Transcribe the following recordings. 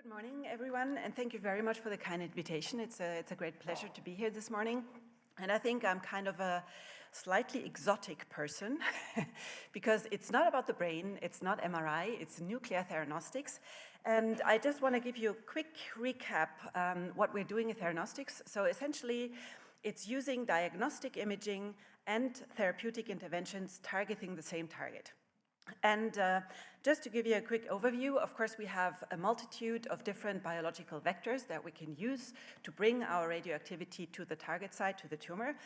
Good morning, everyone, and thank you very much for the kind invitation. It's a great pleasure to be here this morning. And I think I'm kind of a slightly exotic person because it's not about the brain, it's not MRI, it's nuclear theranostics. And I just want to give you a quick recap what we're doing in theranostics. So essentially, it's using diagnostic imaging and therapeutic interventions targeting the same target. And just to give you a quick overview, of course, we have a multitude of different biological vectors that we can use to bring our radioactivity to the target site, to the tumor.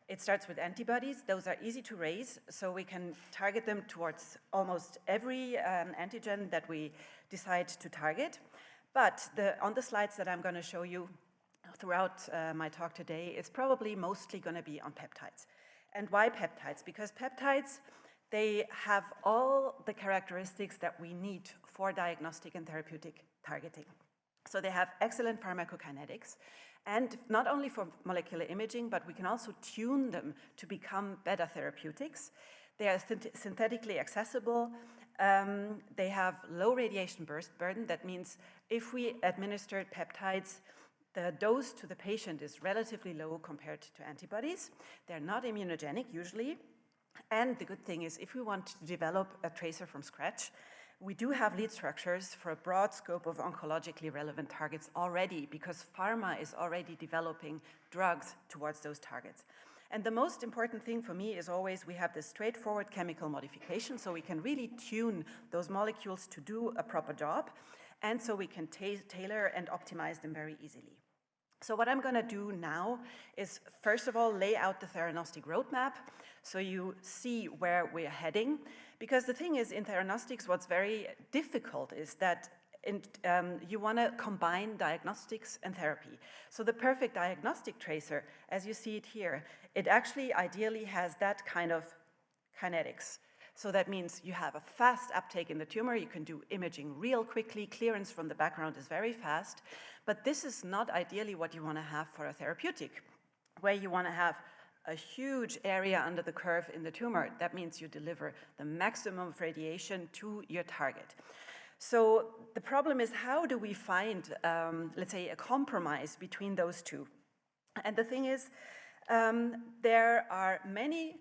It starts with antibodies. Those are easy to raise, so we can target them towards almost every antigen that we decide to target. But on the slides that I'm going to show you throughout my talk today, it's probably mostly going to be on peptides. And why peptides? Because peptides, they have all the characteristics that we need for diagnostic and therapeutic targeting. So they have excellent pharmacokinetics, and not only for molecular imaging, but we can also tune them to become better therapeutics. They are synthetically accessible. They have low radiation burden. That means if we administer peptides, the dose to the patient is relatively low compared to antibodies. They're not immunogenic usually. And the good thing is, if we want to develop a tracer from scratch, we do have lead structures for a broad scope of oncologically relevant targets already, because pharma is already developing drugs towards those targets. And the most important thing for me is always we have this straightforward chemical modification, so we can really tune those molecules to do a proper job, and so we can tailor and optimize them very easily. So what I'm going to do now is, first of all, lay out the theranostic roadmap so you see where we're heading. Because the thing is, in theranostics, what's very difficult is that you want to combine diagnostics and therapy. So the perfect diagnostic tracer, as you see it here, it actually ideally has that kind of kinetics. So that means you have a fast uptake in the tumor, you can do imaging real quickly, clearance from the background is very fast, but this is not ideally what you want to have for a therapeutic, where you want to have a huge area under the curve in the tumor. That means you deliver the maximum of radiation to your target. So the problem is, how do we find, let's say, a compromise between those two? And the thing is, there are many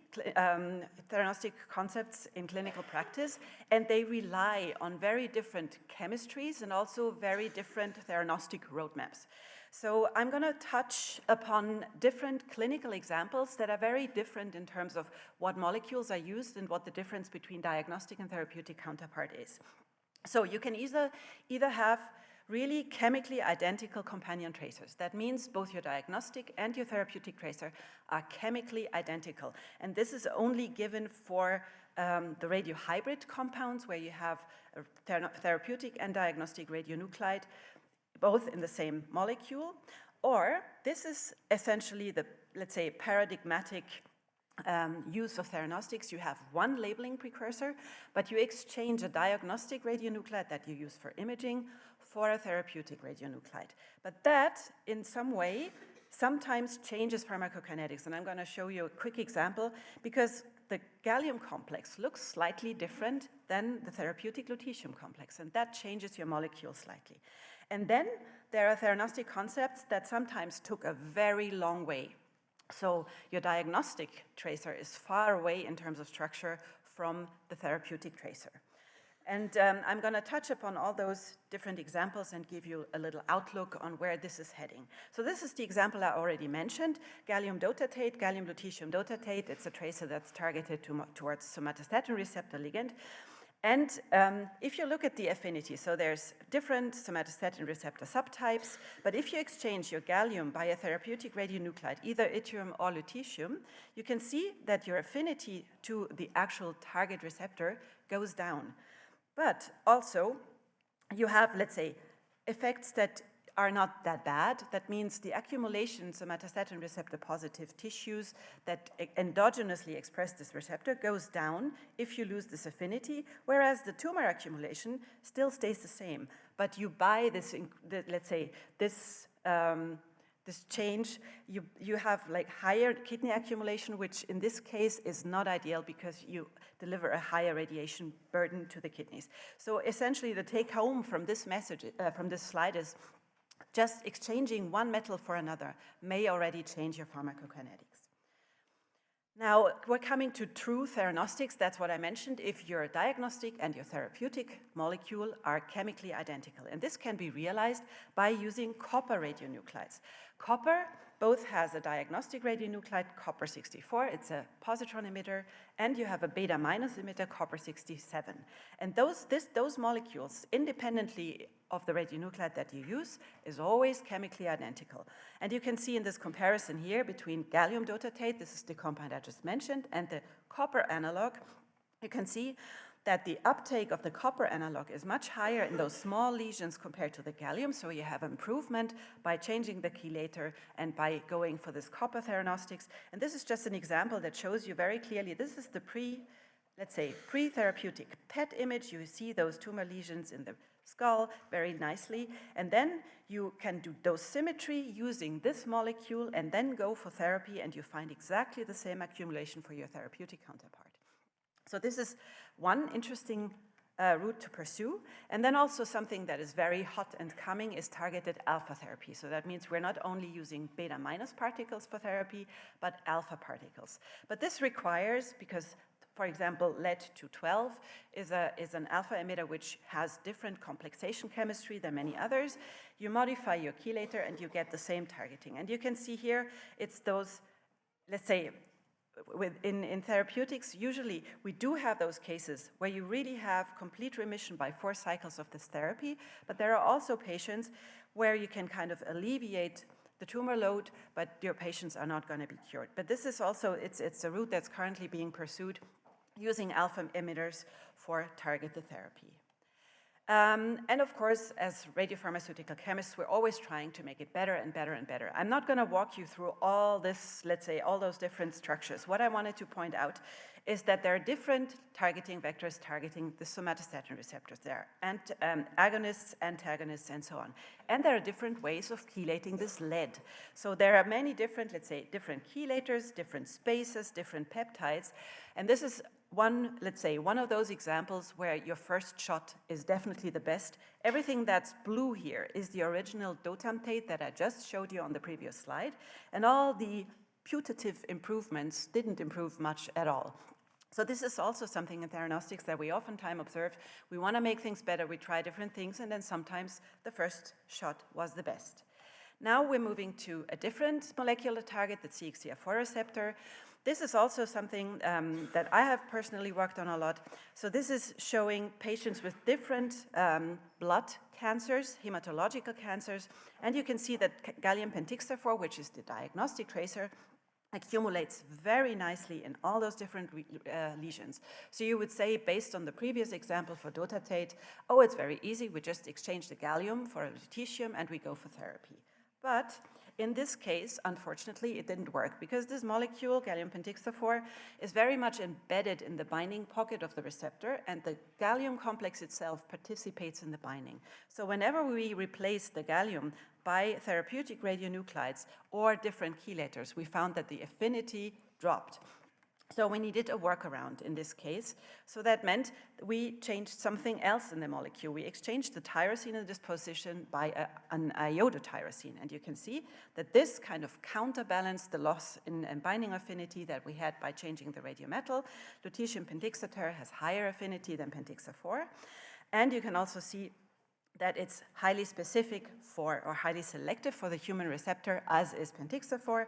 theranostic concepts in clinical practice, and they rely on very different chemistries and also very different theranostic roadmaps. So I'm going to touch upon different clinical examples that are very different in terms of what molecules are used and what the difference between diagnostic and therapeutic counterpart is. So you can either have really chemically identical companion tracers. That means both your diagnostic and your therapeutic tracer are chemically identical. And this is only given for the radiohybrid compounds, where you have a therapeutic and diagnostic radionuclide, both in the same molecule. Or this is essentially the, let's say, paradigmatic use of theranostics. You have one labeling precursor, but you exchange a diagnostic radionuclide that you use for imaging for a therapeutic radionuclide. But that, in some way, sometimes changes pharmacokinetics. And I'm going to show you a quick example, because the gallium complex looks slightly different than the therapeutic lutetium complex, and that changes your molecule slightly. And then there are theranostic concepts that sometimes took a very long way. So your diagnostic tracer is far away in terms of structure from the therapeutic tracer. And I'm going to touch upon all those different examples and give you a little outlook on where this is heading. So this is the example I already mentioned, gallium dotatate, gallium lutetium dotatate. It's a tracer that's targeted towards somatostatin receptor ligand. And if you look at the affinity, so there's different somatostatin receptor subtypes, but if you exchange your gallium by a therapeutic radionuclide, either yttrium or lutetium, you can see that your affinity to the actual target receptor goes down. But also, you have, let's say, effects that are not that bad. That means the accumulation in somatostatin receptor positive tissues that endogenously express this receptor goes down if you lose this affinity, whereas the tumor accumulation still stays the same. But you buy this, let's say, this this change, you have like higher kidney accumulation, which in this case is not ideal because you deliver a higher radiation burden to the kidneys. So essentially the take home from this message, from this slide is just exchanging one metal for another may already change your pharmacokinetics. Now, we're coming to true theranostics. That's what I mentioned. If your diagnostic and your therapeutic molecule are chemically identical. And this can be realized by using copper radionuclides. Copper both has a diagnostic radionuclide, copper 64, it's a positron emitter, and you have a beta minus emitter, copper 67. And those molecules, independently of the radionuclide that you use, is always chemically identical. And you can see in this comparison here between gallium dotatate, this is the compound I just mentioned, and the copper analog, you can see that the uptake of the copper analog is much higher in those small lesions compared to the gallium, so you have improvement by changing the chelator and by going for this copper theranostics. And this is just an example that shows you very clearly, this is the pre-therapeutic PET image. You see those tumor lesions in the skull very nicely, and then you can do dosimetry using this molecule and then go for therapy, and you find exactly the same accumulation for your therapeutic counterpart. So this is one interesting route to pursue. And then also something that is very hot and coming is targeted alpha therapy. So that means we're not only using beta minus particles for therapy, but alpha particles. But this requires, because for example, lead-212 is an alpha emitter which has different complexation chemistry than many others. You modify your chelator and you get the same targeting. And you can see here, it's those, let's say, in therapeutics, usually we do have those cases where you really have complete remission by 4 cycles of this therapy, but there are also patients where you can kind of alleviate the tumor load, but your patients are not going to be cured. But this is also, it's a route that's currently being pursued using alpha emitters for targeted therapy. And of course, as radiopharmaceutical chemists, we're always trying to make it better and better and better. I'm not going to walk you through all this, let's say, all those different structures. What I wanted to point out is that there are different targeting vectors targeting the somatostatin receptors there, and agonists, antagonists, and so on. And there are different ways of chelating this lead. So there are many different, let's say, different chelators, different spaces, different peptides, and this is one of those examples where your first shot is definitely the best. Everything that's blue here is the original dotamtate that I just showed you on the previous slide, and all the putative improvements didn't improve much at all. So this is also something in theranostics that we oftentimes observe. We want to make things better, we try different things, and then sometimes the first shot was the best. Now we're moving to a different molecular target, the CXCR4 receptor. This is also something that I have personally worked on a lot. So this is showing patients with different blood cancers, hematological cancers, and you can see that gallium pentixafor, which is the diagnostic tracer, accumulates very nicely in all those different lesions. So you would say, based on the previous example for dotatate, oh, it's very easy, we just exchange the gallium for a lutetium and we go for therapy. But in this case, unfortunately, it didn't work because this molecule, gallium pentixafor, is very much embedded in the binding pocket of the receptor, and the gallium complex itself participates in the binding. So whenever we replace the gallium by therapeutic radionuclides or different chelators, we found that the affinity dropped. So we needed a workaround in this case. So that meant we changed something else in the molecule. We exchanged the tyrosine in this position by an iodotyrosin. And you can see that this kind of counterbalanced the loss in binding affinity that we had by changing the radiometal. Lutetium pentixator has higher affinity than pentixafor. And you can also see that it's highly specific for, or highly selective for the human receptor, as is pentixafor.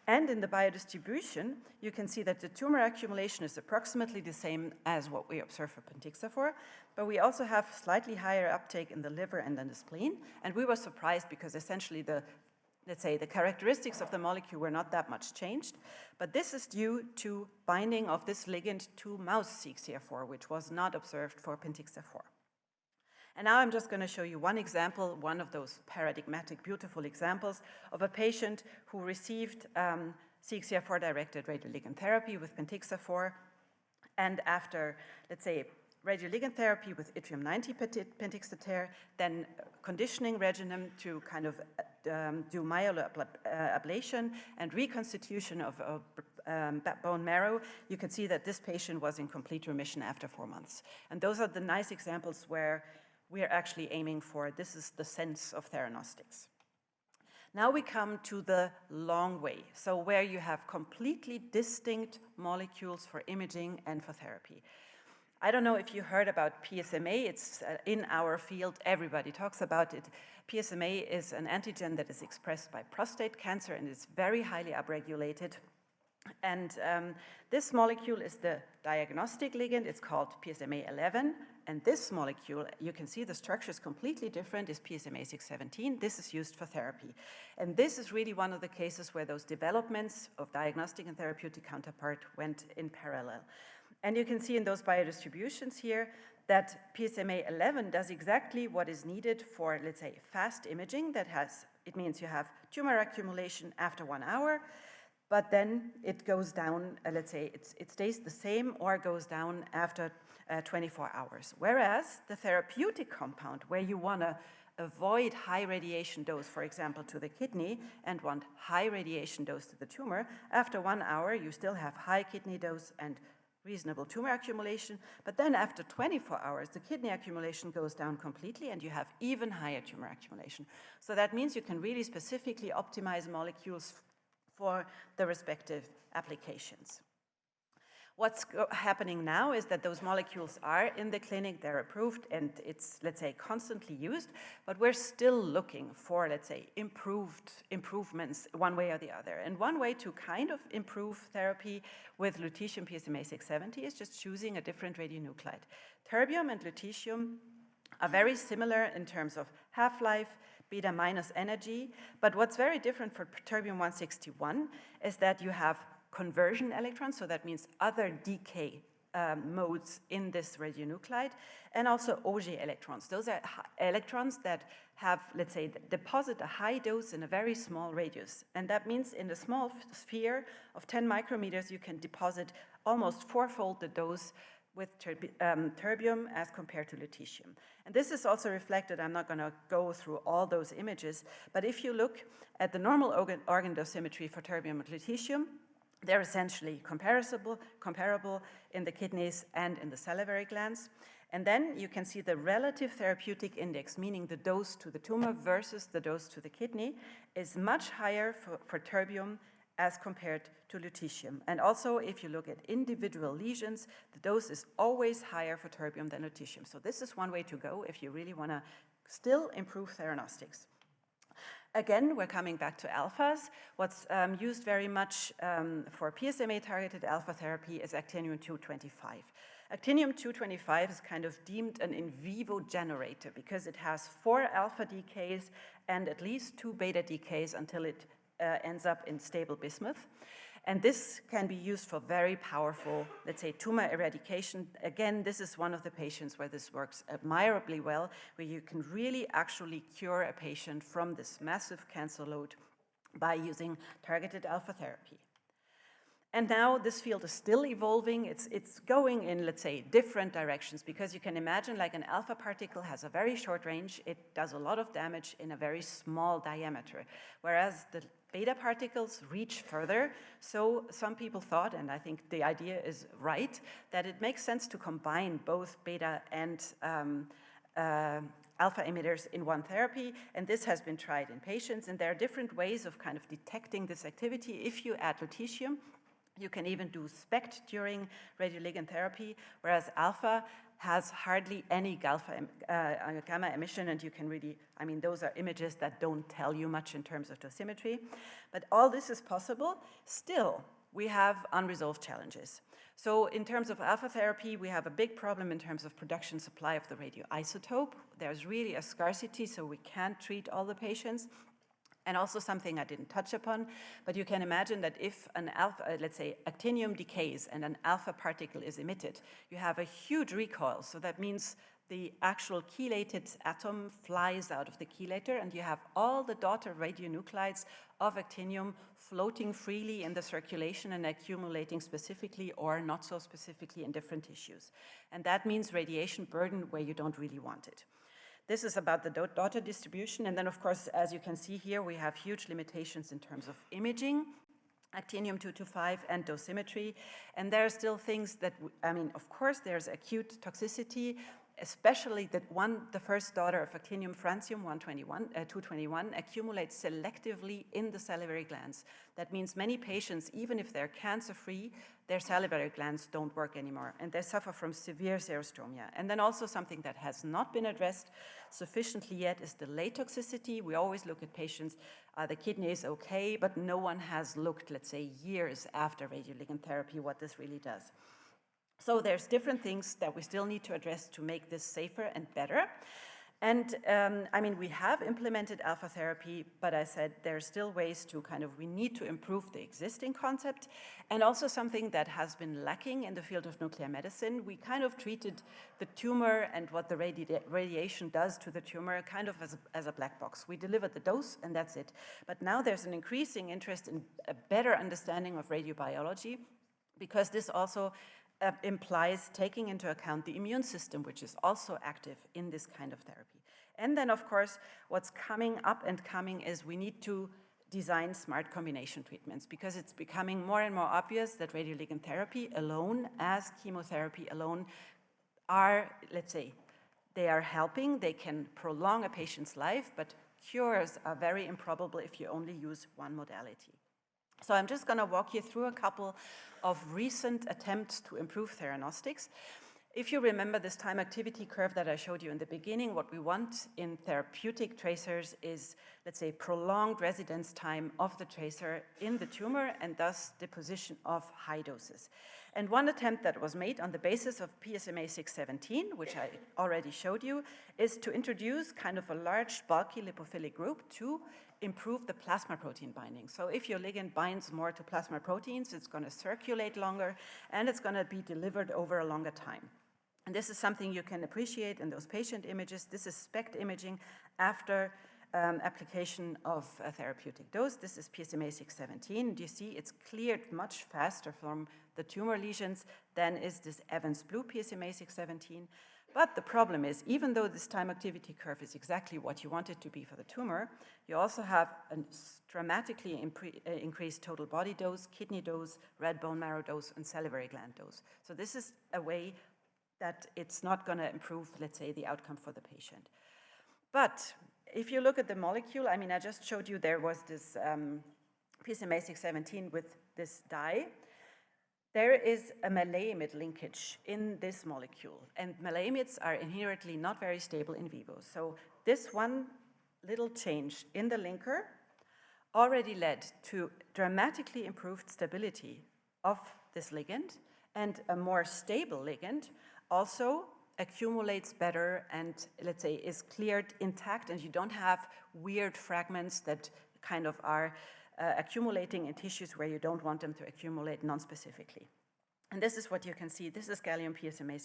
And in the biodistribution, you can see that the tumor accumulation is approximately the same as what we observe for pentixafor, but we also have slightly higher uptake in the liver and in the spleen. And we were surprised because essentially let's say the characteristics of the molecule were not that much changed, but this is due to binding of this ligand to mouse CXCR4, which was not observed for pentixafor. And now I'm just going to show you one example, one of those paradigmatic, beautiful examples of a patient who received CXCR4-directed radioligand therapy with pentixafor, and after, let's say, radioligand therapy with yttrium-90 pentixator, then conditioning regimen to kind of do myeloablation and reconstitution of bone marrow, you can see that this patient was in complete remission after 4 months. And those are the nice examples where we are actually aiming for. This is the sense of theranostics. Now we come to the long way, so where you have completely distinct molecules for imaging and for therapy. I don't know if you heard about PSMA. It's in our field, everybody talks about it. PSMA is an antigen that is expressed by prostate cancer and it's very highly upregulated. And this molecule is the diagnostic ligand. It's called PSMA-11. And this molecule, you can see the structure is completely different, is PSMA-617. This is used for therapy. And this is really one of the cases where those developments of diagnostic and therapeutic counterpart went in parallel. And you can see in those biodistributions here that PSMA-11 does exactly what is needed for, let's say, fast imaging. It means you have tumor accumulation after 1 hour, but then it goes down, let's say, it stays the same or goes down after 24 hours. Whereas the therapeutic compound, where you want to avoid high radiation dose, for example, to the kidney, and want high radiation dose to the tumor, after 1 hour, you still have high kidney dose and reasonable tumor accumulation, but then after 24 hours, the kidney accumulation goes down completely and you have even higher tumor accumulation. So that means you can really specifically optimize molecules for the respective applications. What's happening now is that those molecules are in the clinic, they're approved, and it's, let's say, constantly used, but we're still looking for, let's say, improvements one way or the other. And one way to kind of improve therapy with lutetium PSMA-670 is just choosing a different radionuclide. Terbium and lutetium are very similar in terms of half-life, beta minus energy, but what's very different for terbium-161 is that you have conversion electrons, so that means other decay modes in this radionuclide, and also Auger electrons. Those are electrons that have, let's say, deposit a high dose in a very small radius. And that means in a small sphere of 10 micrometers, you can deposit almost 4-fold the dose with terbium as compared to lutetium. And this is also reflected, I'm not going to go through all those images, but if you look at the normal organ dosimetry for terbium and lutetium, they're essentially comparable in the kidneys and in the salivary glands. And then you can see the relative therapeutic index, meaning the dose to the tumor versus the dose to the kidney, is much higher for terbium as compared to lutetium. And also, if you look at individual lesions, the dose is always higher for terbium than lutetium. So this is one way to go if you really want to still improve theranostics. Again, we're coming back to alphas. What's used very much for PSMA-targeted alpha therapy is actinium-225. Actinium-225 is kind of deemed an in vivo generator because it has 4 alpha decays and at least 2 beta decays until it ends up in stable bismuth. And this can be used for very powerful, let's say, tumor eradication. Again, this is one of the patients where this works admirably well, where you can really actually cure a patient from this massive cancer load by using targeted alpha therapy. And now this field is still evolving. It's going in, let's say, different directions, because you can imagine like an alpha particle has a very short range. It does a lot of damage in a very small diameter, whereas the beta particles reach further. So some people thought, and I think the idea is right, that it makes sense to combine both beta and alpha emitters in one therapy, and this has been tried in patients, and there are different ways of kind of detecting this activity. If you add lutetium, you can even do SPECT during radioligand therapy, whereas alpha has hardly any gamma emission, and you can really, I mean, those are images that don't tell you much in terms of dosimetry. But all this is possible. Still, we have unresolved challenges. So in terms of alpha therapy, we have a big problem in terms of production supply of the radioisotope. There's really a scarcity, so we can't treat all the patients. And also something I didn't touch upon, but you can imagine that if an alpha, let's say actinium decays and an alpha particle is emitted, you have a huge recoil. So that means the actual chelated atom flies out of the chelator, and you have all the daughter radionuclides of actinium floating freely in the circulation and accumulating specifically or not so specifically in different tissues. And that means radiation burden where you don't really want it. This is about the daughter distribution. And then, of course, as you can see here, we have huge limitations in terms of imaging, actinium-225 and dosimetry. And there are still things that, I mean, of course, there's acute toxicity, especially that the first daughter of actinium francium 221 accumulates selectively in the salivary glands. That means many patients, even if they're cancer-free, their salivary glands don't work anymore, and they suffer from severe xerostomia. And then also something that has not been addressed sufficiently yet is delay toxicity. We always look at patients, the kidney is okay, but no one has looked, let's say, years after radioligand therapy, what this really does. So there's different things that we still need to address to make this safer and better. And I mean, we have implemented alpha therapy, but I said there's still ways to we need to improve the existing concept. And also something that has been lacking in the field of nuclear medicine, we treated the tumor and what the radiation does to the tumor as a black box. We delivered the dose and that's it. But now there's an increasing interest in a better understanding of radiobiology, because this also implies taking into account the immune system, which is also active in this kind of therapy. And then, of course, what's coming up and coming is we need to design smart combination treatments, because it's becoming more and more obvious that radioligand therapy alone, as chemotherapy alone, are, let's say, they are helping, they can prolong a patient's life, but cures are very improbable if you only use one modality. So I'm just going to walk you through a couple of recent attempts to improve theranostics. If you remember this time activity curve that I showed you in the beginning, what we want in therapeutic tracers is, let's say, prolonged residence time of the tracer in the tumor and thus deposition of high doses. And one attempt that was made on the basis of PSMA 617, which I already showed you, is to introduce a large bulky lipophilic group to improve the plasma protein binding. So if your ligand binds more to plasma proteins, it's going to circulate longer and it's going to be delivered over a longer time. And this is something you can appreciate in those patient images. This is SPECT imaging after application of a therapeutic dose. This is PSMA 617. Do you see it's cleared much faster from the tumor lesions than is this Evans blue PSMA 617. But the problem is, even though this time activity curve is exactly what you want it to be for the tumor, you also have a dramatically increased total body dose, kidney dose, red bone marrow dose, and salivary gland dose. So this is a way that it's not going to improve, let's say, the outcome for the patient. But if you look at the molecule, I mean, I just showed you there was this PSMA 617 with this dye. There is a maleimide linkage in this molecule, and maleimides are inherently not very stable in vivo. So this one little change in the linker already led to dramatically improved stability of this ligand, and a more stable ligand also accumulates better and, let's say, is cleared intact, and you don't have weird fragments that are accumulating in tissues where you don't want them to accumulate non-specifically. And this is what you can see. This is lutetium PSMA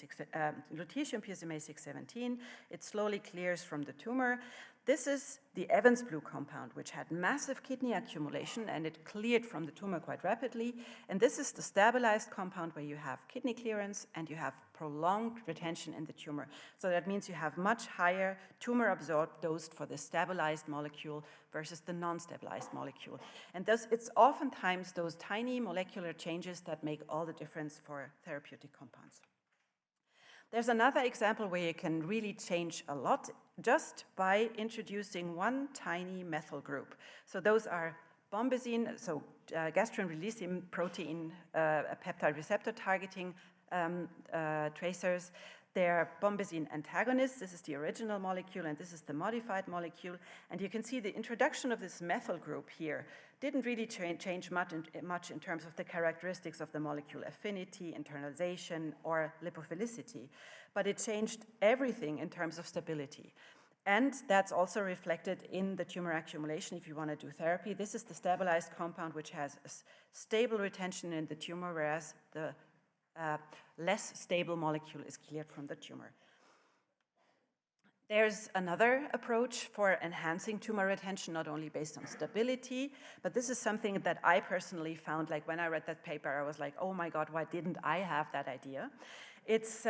617. It slowly clears from the tumor. This is the Evans blue compound, which had massive kidney accumulation, and it cleared from the tumor quite rapidly. And this is the stabilized compound, where you have kidney clearance and you have prolonged retention in the tumor. So that means you have much higher tumor absorbed dose for the stabilized molecule versus the non-stabilized molecule. And thus, it's oftentimes those tiny molecular changes that make all the difference for therapeutic compounds. There's another example where you can really change a lot just by introducing one tiny methyl group. So those are bombazine, so gastrin-releasing protein peptide receptor targeting tracers. They're bombazine antagonists. This is the original molecule, and this is the modified molecule. And you can see the introduction of this methyl group here didn't really change much in terms of the characteristics of the molecule, affinity, internalization, or lipophilicity. But it changed everything in terms of stability. And that's also reflected in the tumor accumulation if you want to do therapy. This is the stabilized compound, which has a stable retention in the tumor, whereas the less stable molecule is cleared from the tumor. There's another approach for enhancing tumor retention, not only based on stability, but this is something that I personally found, like when I read that paper, I was like, oh my God, why didn't I have that idea? it's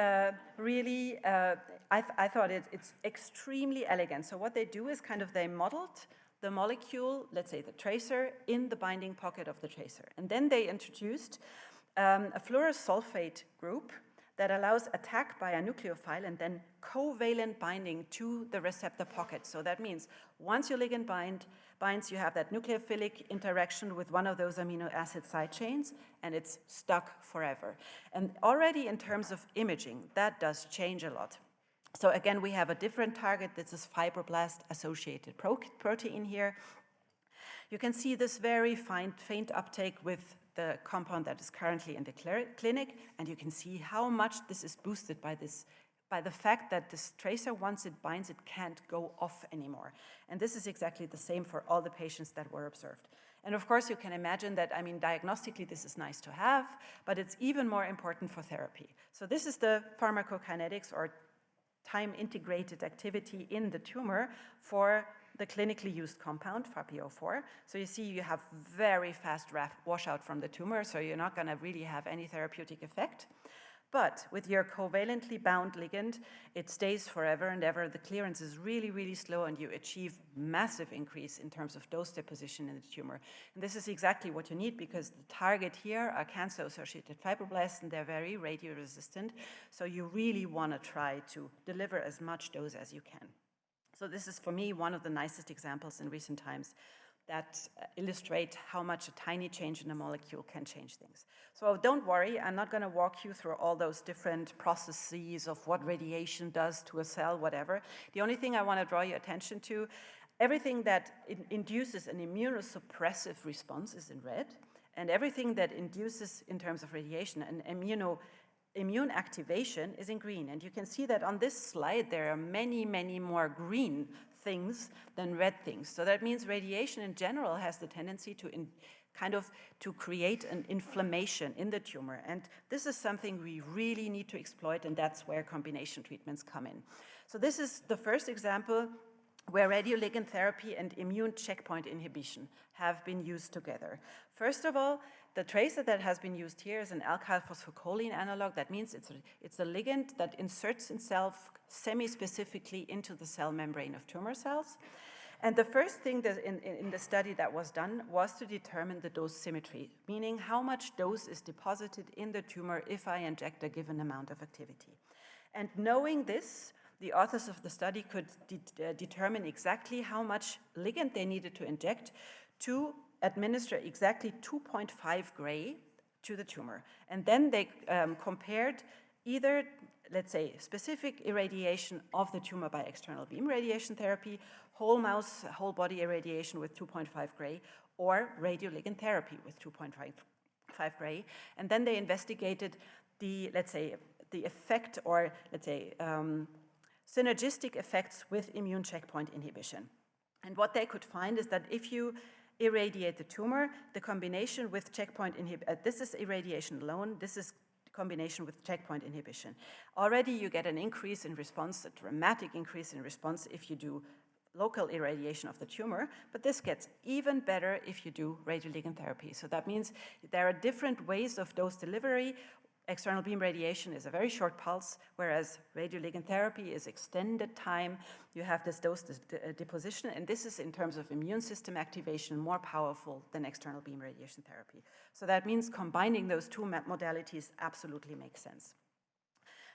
really, I thought it's extremely elegant. So what they do is kind of they modeled the molecule, let's say the tracer, in the binding pocket of the tracer. And then they introduced a fluorosulfate group that allows attack by a nucleophile and then covalent binding to the receptor pocket. So that means once your ligand binds, you have that nucleophilic interaction with one of those amino acid side chains, and it's stuck forever. And already in terms of imaging, that does change a lot. So again, we have a different target. This is fibroblast-associated protein here. You can see this very faint uptake with the compound that is currently in the clinic, and you can see how much this is boosted by the fact that this tracer, once it binds, it can't go off anymore. And this is exactly the same for all the patients that were observed. And of course, you can imagine that, I mean, diagnostically, this is nice to have, but it's even more important for therapy. So this is the pharmacokinetics, or time-integrated activity in the tumor for the clinically used compound, FAP-04. So you see you have very fast washout from the tumor, so you're not gonna really have any therapeutic effect. But with your covalently bound ligand, it stays forever and ever. The clearance is really, really slow, and you achieve massive increase in terms of dose deposition in the tumor. And this is exactly what you need, because the target here are cancer-associated fibroblasts, and they're very radio-resistant. So you really want to try to deliver as much dose as you can. So this is, for me, one of the nicest examples in recent times that illustrate how much a tiny change in a molecule can change things. So don't worry, I'm not going to walk you through all those different processes of what radiation does to a cell, whatever. The only thing I want to draw your attention to, everything that induces an immunosuppressive response is in red, and everything that induces, in terms of radiation, an immune activation is in green. And you can see that on this slide, there are many, many more green things than red things. So that means radiation in general has the tendency to to create an inflammation in the tumor. And this is something we really need to exploit, and that's where combination treatments come in. So this is the first example where radioligand therapy and immune checkpoint inhibition have been used together. First of all, the tracer that has been used here is an alkyl phosphocholine analog. That means it's a ligand that inserts itself semi-specifically into the cell membrane of tumor cells. And the first thing that in the study that was done was to determine the dose symmetry, meaning how much dose is deposited in the tumor if I inject a given amount of activity. And knowing this, the authors of the study could determine exactly how much ligand they needed to inject to administer exactly 2.5 gray to the tumor. And then they compared either, let's say, specific irradiation of the tumor by external beam radiation therapy, whole mouse, whole body irradiation with 2.5 gray, or radioligand therapy with 2.5 gray. And then they investigated the, let's say, the effect, or let's say, synergistic effects with immune checkpoint inhibition. And what they could find is that if you irradiate the tumor, the combination with checkpoint inhibition, this is irradiation alone, this is combination with checkpoint inhibition. Already you get an increase in response, a dramatic increase in response if you do local irradiation of the tumor, but this gets even better if you do radioligand therapy. So that means there are different ways of dose delivery. External beam radiation is a very short pulse, whereas radioligand therapy is extended time. You have this dose deposition, and this is, in terms of immune system activation, more powerful than external beam radiation therapy. So that means combining those two modalities absolutely makes sense.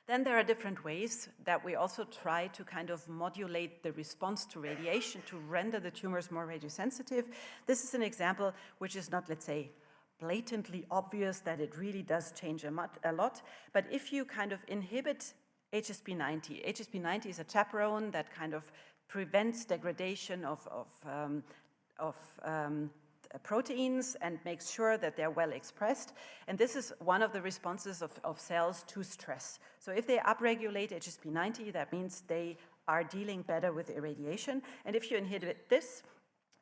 Then there are different ways that we also try to kind of modulate the response to radiation to render the tumors more radiosensitive. This is an example which is not, let's say, blatantly obvious that it really does change a lot. But if you kind of inhibit HSP90, HSP90 is a chaperone that kind of prevents degradation of proteins and makes sure that they're well expressed. And this is one of the responses of cells to stress. So if they upregulate HSP90, that means they are dealing better with irradiation. And if you inhibit this,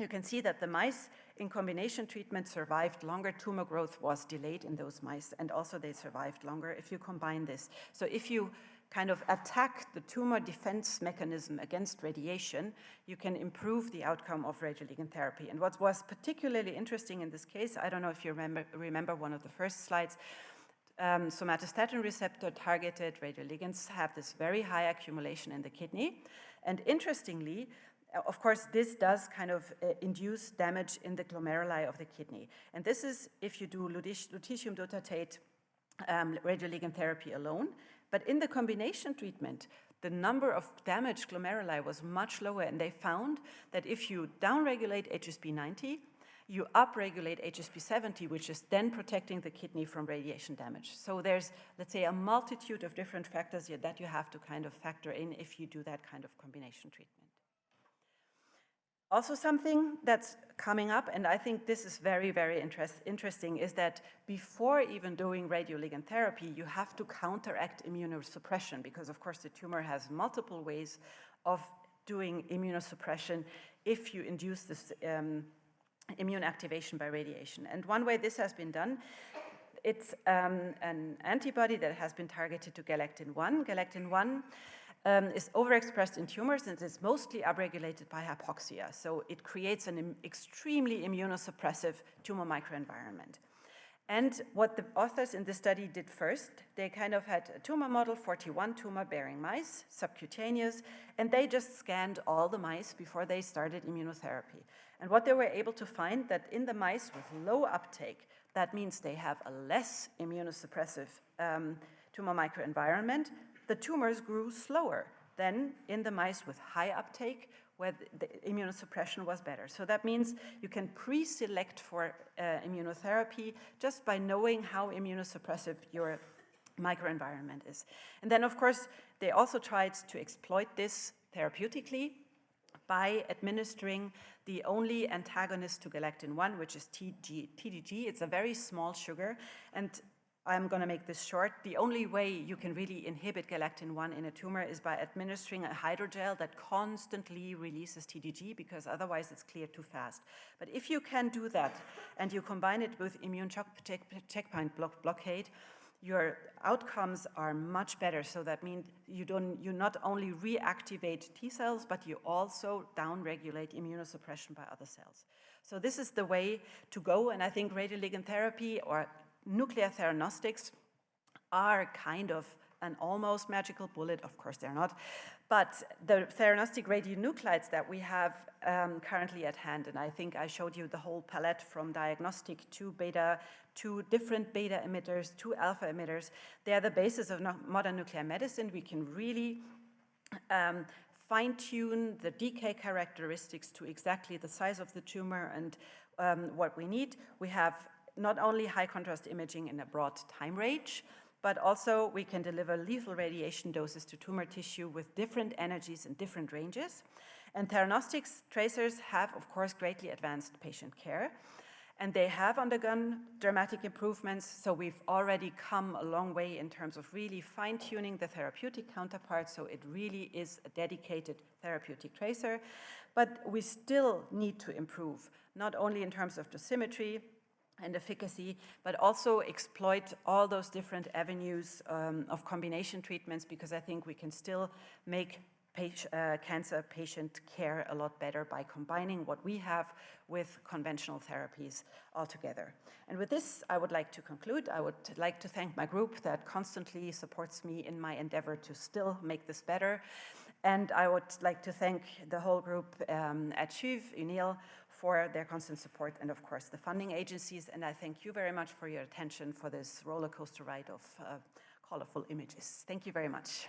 you can see that the mice in combination treatment survived longer. Tumor growth was delayed in those mice, and also they survived longer if you combine this. So if you kind of attack the tumor defense mechanism against radiation, you can improve the outcome of radioligand therapy. And what was particularly interesting in this case, I don't know if you remember one of the first slides, somatostatin receptor targeted radioligands have this very high accumulation in the kidney. And interestingly, of course, this does kind of induce damage in the glomeruli of the kidney. And this is if you do lutetium dotatate radioligand therapy alone. But in the combination treatment, the number of damaged glomeruli was much lower. And they found that if you downregulate HSP90, you upregulate HSP70, which is then protecting the kidney from radiation damage. So there's, let's say, a multitude of different factors here that you have to kind of factor in if you do that kind of combination treatment. Also something that's coming up, and I think this is very, very interesting, is that before even doing radioligand therapy, you have to counteract immunosuppression, because of course the tumor has multiple ways of doing immunosuppression if you induce this immune activation by radiation. And one way this has been done, it's an antibody that has been targeted to galectin-1. Galectin-1 is overexpressed in tumors and is mostly upregulated by hypoxia. So it creates an extremely immunosuppressive tumor microenvironment. And what the authors in this study did first, they kind of had a tumor model, 41 tumor-bearing mice, subcutaneous, and they just scanned all the mice before they started immunotherapy. And what they were able to find that in the mice with low uptake, that means they have a less immunosuppressive tumor microenvironment, the tumors grew slower than in the mice with high uptake, where the immunosuppression was better. So that means you can pre-select for immunotherapy just by knowing how immunosuppressive your microenvironment is. And then, of course, they also tried to exploit this therapeutically by administering the only antagonist to galectin-1, which is TDG. It's a very small sugar, and I'm going to make this short. The only way you can really inhibit galectin-1 in a tumor is by administering a hydrogel that constantly releases TDG, because otherwise it's cleared too fast. Not if you can do that and you combine it with immune checkpoint blockade, your outcomes are much better. So that means you not only reactivate T cells, but you also downregulate immunosuppression by other cells. So this is the way to go, and I think radioligand therapy or nuclear theranostics are kind of an almost magical bullet. Of course they're not, but the theranostic radionuclides that we have currently at hand, and I think I showed you the whole palette from diagnostic to beta, to different beta emitters, to alpha emitters. They are the basis of modern nuclear medicine. We can really fine-tune the decay characteristics to exactly the size of the tumor and what we need. We have not only high contrast imaging in a broad time range, but also we can deliver lethal radiation doses to tumor tissue with different energies and different ranges. And theranostics tracers have, of course, greatly advanced patient care, and they have undergone dramatic improvements. So we've already come a long way in terms of really fine-tuning the therapeutic counterpart, so it really is a dedicated therapeutic tracer. But we still need to improve, not only in terms of dosimetry and efficacy, but also exploit all those different avenues of combination treatments, because I think we can still make cancer patient care a lot better by combining what we have with conventional therapies altogether. And with this, I would like to conclude. I would like to thank my group that constantly supports me in my endeavor to still make this better. And I would like to thank the whole group at CHUV, UNIL, for their constant support, and of course the funding agencies. And I thank you very much for your attention for this roller coaster ride of colorful images. Thank you very much.